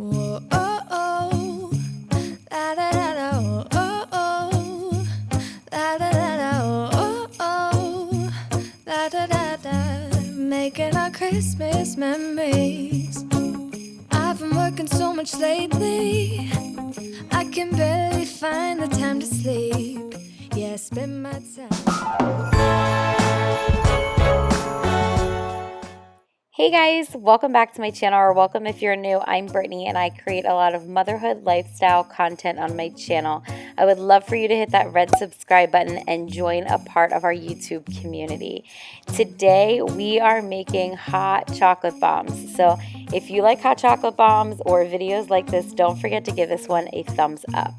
Whoa, oh, oh, la da da da, oh, oh, oh, la da da da, oh, oh, la da da da, making our Christmas memories. I've been working so much lately, I can barely find the time to sleep. Yeah, I spend my time. Hey guys, welcome back to my channel, or welcome if you're new. I'm Brittany and I create a lot of motherhood lifestyle content on my channel. I would love for you to hit that red subscribe button and join a part of our YouTube community. Today we are making hot chocolate bombs. So if you like hot chocolate bombs or videos like this, don't forget to give this one a thumbs up.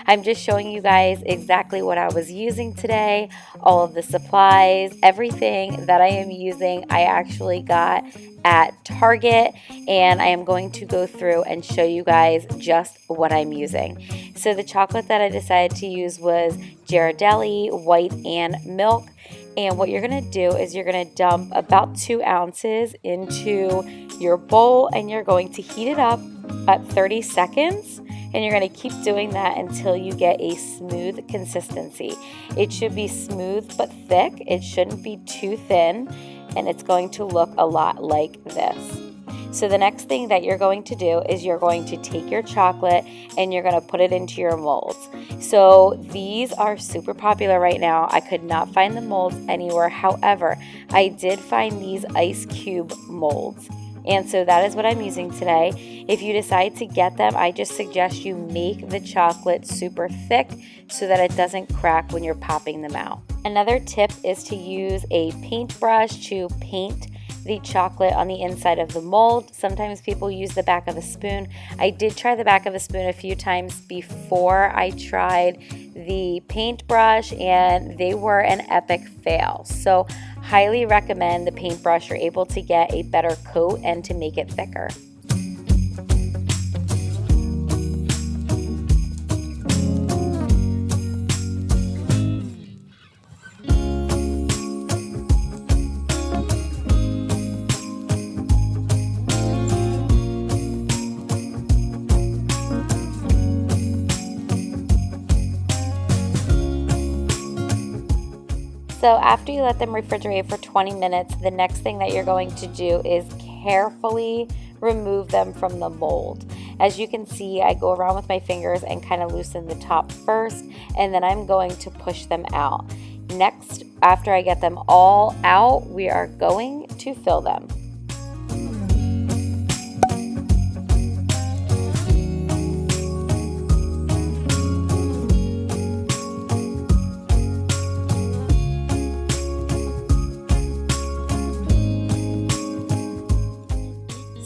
I'm just showing you guys exactly what I was using today, all of the supplies, everything that I am using I actually got at Target, and I am going to go through and show you guys just what I'm using. So the chocolate that I decided to use was Ghirardelli, white and milk. And what you're going to do is you're going to dump about 2 ounces into your bowl, and you're going to heat it up at 30 seconds. And you're going to keep doing that until you get a smooth consistency. It should be smooth but thick. It shouldn't be too thin. And it's going to look a lot like this. So the next thing that you're going to do is you're going to take your chocolate and you're going to put it into your molds. So these are super popular right now. I could not find the molds anywhere. However, I did find these ice cube molds. And so that is what I'm using today. If you decide to get them, I just suggest you make the chocolate super thick so that it doesn't crack when you're popping them out. Another tip is to use a paintbrush to paint the chocolate on the inside of the mold. Sometimes people use the back of a spoon. I did try the back of a spoon a few times before I tried the paintbrush, and they were an epic fail. So highly recommend the paintbrush. You're able to get a better coat and to make it thicker. So after you let them refrigerate for 20 minutes, the next thing that you're going to do is carefully remove them from the mold. As you can see, I go around with my fingers and kind of loosen the top first, and then I'm going to push them out. Next, after I get them all out, we are going to fill them.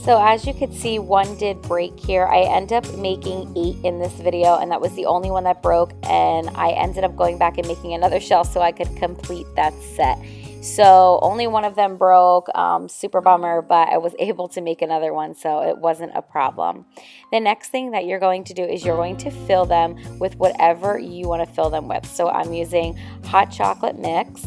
So as you could see, one did break here. I ended up making 8 in this video, and that was the only one that broke, and I ended up going back and making another shell so I could complete that set. So only one of them broke, super bummer, but I was able to make another one, so it wasn't a problem. The next thing that you're going to do is you're going to fill them with whatever you want to fill them with. So I'm using hot chocolate mix.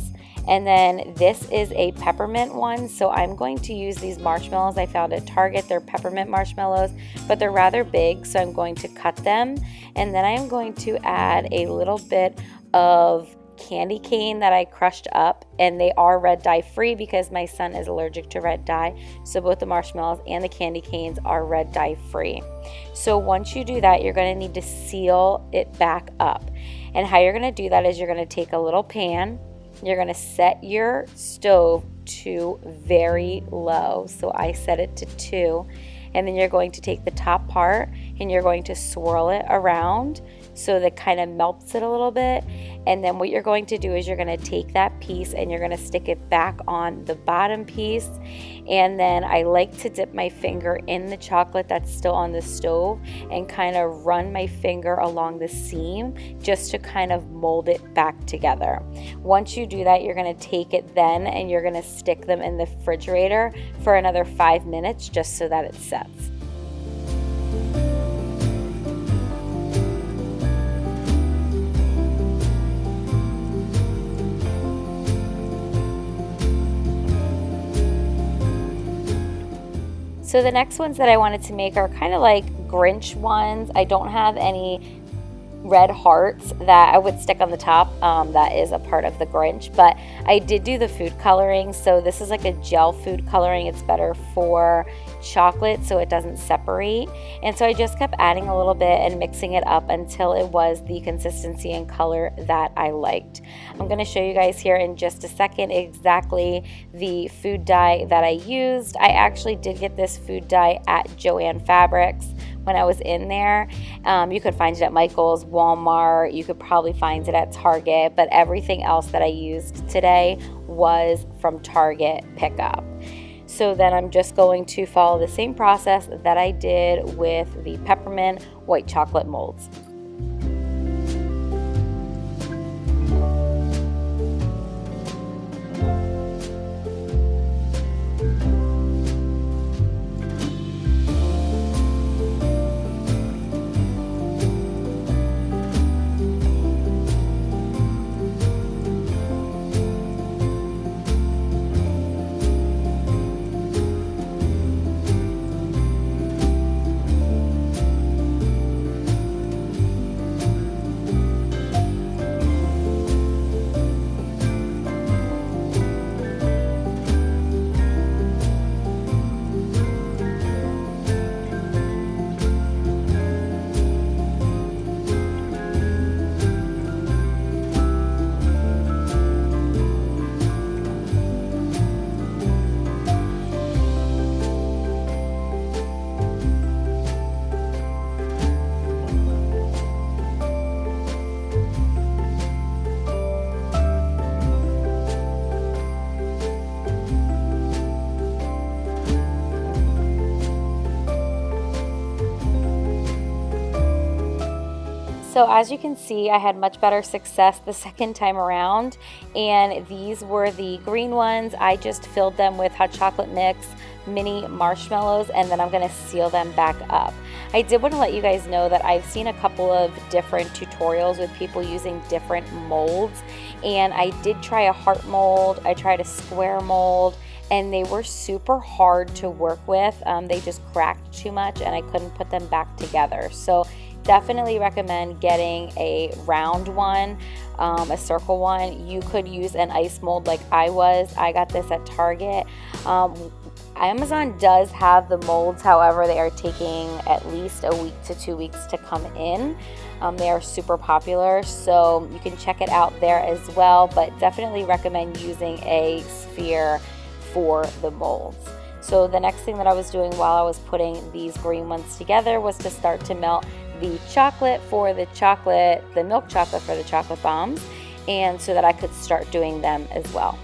And then this is a peppermint one, so I'm going to use these marshmallows I found at Target. They're peppermint marshmallows, but they're rather big, so I'm going to cut them. And then I'm going to add a little bit of candy cane that I crushed up, and they are red dye free because my son is allergic to red dye. So both the marshmallows and the candy canes are red dye free. So once you do that, you're going to need to seal it back up. And how you're going to do that is you're going to take a little pan. You're going to set your stove to very low. So I set it to 2. And then you're going to take the top part and you're going to swirl it around so that kind of melts it a little bit. And then what you're going to do is you're going to take that piece and you're going to stick it back on the bottom piece. And then I like to dip my finger in the chocolate that's still on the stove and kind of run my finger along the seam just to kind of mold it back together. Once you do that, you're going to take it then and you're going to stick them in the refrigerator for another 5 minutes just so that it sets. So the next ones that I wanted to make are kind of like Grinch ones. I don't have any red hearts that I would stick on the top. That is a part of the Grinch, but I did do the food coloring. So this is like a gel food coloring. It's better for chocolate so it doesn't separate, and so I just kept adding a little bit and mixing it up until it was the consistency and color that I liked. I'm going to show you guys here in just a second exactly the food dye that I used. I actually did get this food dye at Joann Fabrics when I was in there. You could find it at Michael's, Walmart, you could probably find it at Target, but everything else that I used today was from Target pickup. So then I'm just going to follow the same process that I did with the peppermint white chocolate molds. So as you can see, I had much better success the second time around, and these were the green ones. I just filled them with hot chocolate mix, mini marshmallows, and then I'm going to seal them back up. I did want to let you guys know that I've seen a couple of different tutorials with people using different molds, and I did try a heart mold, I tried a square mold, and they were super hard to work with. They just cracked too much and I couldn't put them back together. So definitely recommend getting a round one, a circle one. You could use an ice mold like I got this at Target. Amazon does have the molds, however they are taking at least a week to 2 weeks to come in. They are super popular, so you can check it out there as well, but definitely recommend using a sphere for the molds. So the next thing that I was doing while I was putting these green ones together was to start to melt the chocolate for the milk chocolate for the chocolate bombs, and so that I could start doing them as well.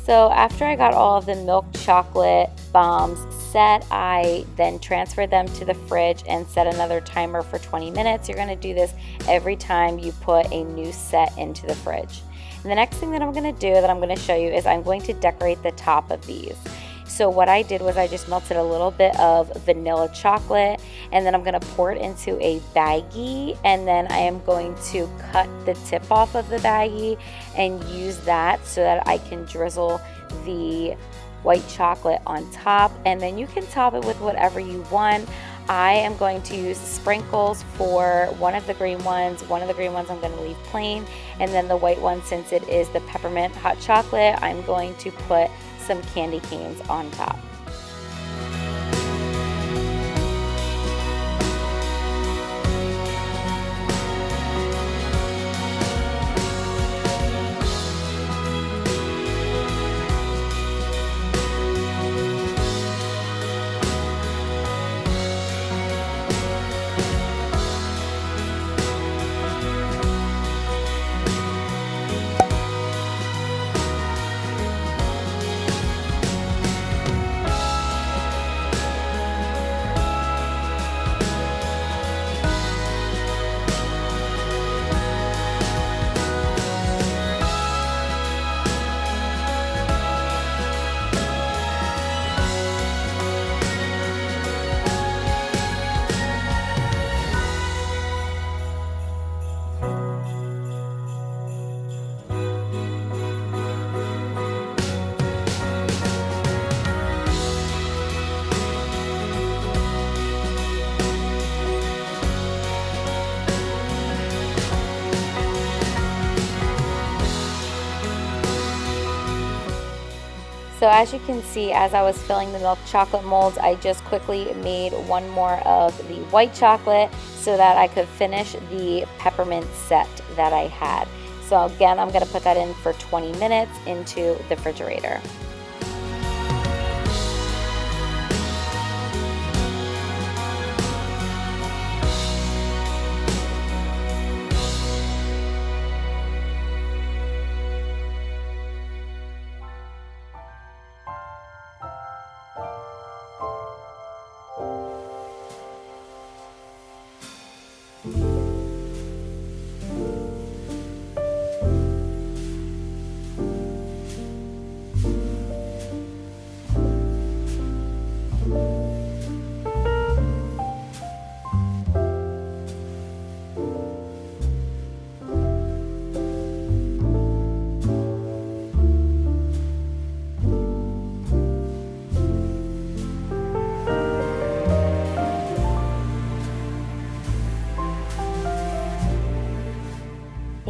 So after I got all of the milk chocolate bombs set, I then transferred them to the fridge and set another timer for 20 minutes. You're going to do this every time you put a new set into the fridge. And the next thing that I'm going to do, that I'm going to show you, is I'm going to decorate the top of these. So what I did was I just melted a little bit of vanilla chocolate, and then I'm going to pour it into a baggie, and then I am going to cut the tip off of the baggie and use that so that I can drizzle the white chocolate on top, and then you can top it with whatever you want. I am going to use sprinkles for one of the green ones. One of the green ones I'm going to leave plain, and then the white one, since it is the peppermint hot chocolate, I'm going to put some candy canes on top. So as you can see, as I was filling the milk chocolate molds, I just quickly made one more of the white chocolate so that I could finish the peppermint set that I had. So again, I'm going to put that in for 20 minutes into the refrigerator.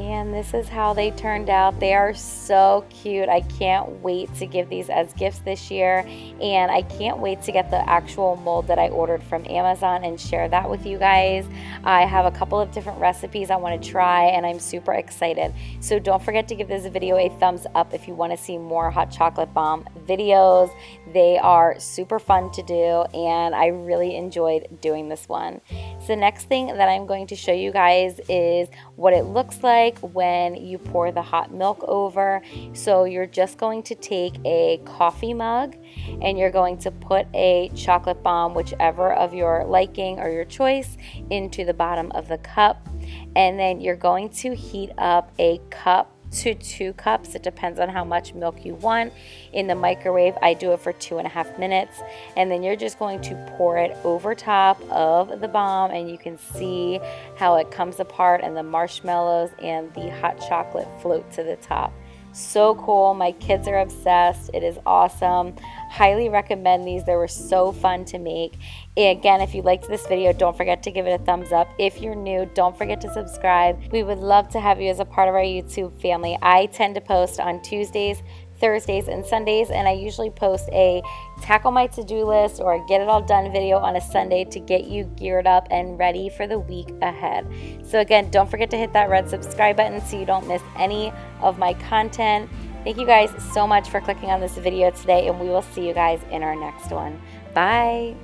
And this is how they turned out. They are so cute. I can't wait to give these as gifts this year, and I can't wait to get the actual mold that I ordered from Amazon and share that with you guys. I have a couple of different recipes I want to try, and I'm super excited. So don't forget to give this video a thumbs up if you want to see more hot chocolate bomb videos. They are super fun to do, and I really enjoyed doing this one. So the next thing that I'm going to show you guys is what it looks like when you pour the hot milk over. So you're just going to take a coffee mug and you're going to put a chocolate bomb, whichever of your liking or your choice, into the bottom of the cup. And then you're going to heat up a cup to 2 cups. It depends on how much milk you want. In the microwave, I do it for 2.5 minutes. And then you're just going to pour it over top of the bomb, and you can see how it comes apart and the marshmallows and the hot chocolate float to the top. So cool. My kids are obsessed. It is awesome. Highly recommend these. They were so fun to make. Again, if you liked this video, don't forget to give it a thumbs up. If you're new, don't forget to subscribe. We would love to have you as a part of our YouTube family. I tend to post on Tuesdays, Thursdays, and Sundays, and I usually post a tackle my to-do list or a get it all done video on a Sunday to get you geared up and ready for the week ahead. So again, don't forget to hit that red subscribe button so you don't miss any of my content. Thank you guys so much for clicking on this video today, and we will see you guys in our next one. Bye.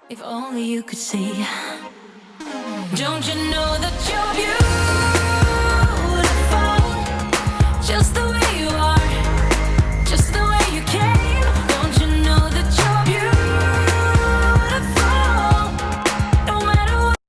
If only you could see. Don't you know that you're beautiful?